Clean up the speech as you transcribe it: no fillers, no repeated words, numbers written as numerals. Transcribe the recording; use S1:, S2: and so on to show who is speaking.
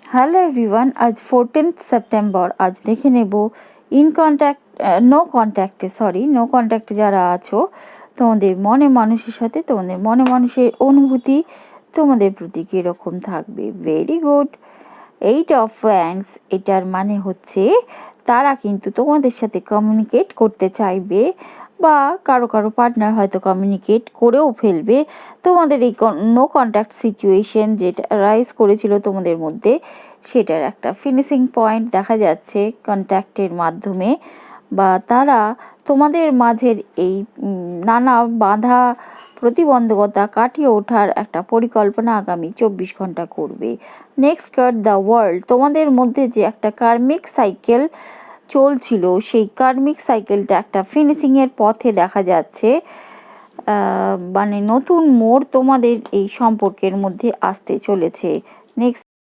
S1: Hello everyone, আজ 14th September. আজ দেখে নেব নো কন্ট্যাক্টে যারা আছো, তোমাদের মনে মানুষের সাথে তোমাদের মনে মানুষের অনুভূতি তোমাদের প্রতি কীরকম থাকবে। Very good. 8 of Wands, এটার মানে হচ্ছে তারা কিন্তু তোমাদের সাথে কমিউনিকেট করতে চাইবে, বা কারো পার্টনার হয়তো কমিউনিকেট করেও ফেলবে। তোমাদের এই নো কন্ট্যাক্ট সিচুয়েশন যেটা রাইজ করেছিল তোমাদের মধ্যে, সেটার একটা ফিনিশিং পয়েন্ট দেখা যাচ্ছে কন্ট্যাক্টের মাধ্যমে, বা তারা তোমাদের মাঝের এই নানা বাধা প্রতিবন্ধকতা কাটিয়ে ওঠার একটা পরিকল্পনা আগামী 24 ঘন্টা করবে। Next card, the world. তোমাদের মধ্যে যে একটা কার্মিক সাইকেল চলছিল, সেই কার্মিক সাইকেলটা একটা ফিনিশিংয়ের পথে দেখা যাচ্ছে। মানে নতুন মোড় তোমাদের এই সম্পর্কের মধ্যে আসতে চলেছে। নেক্সট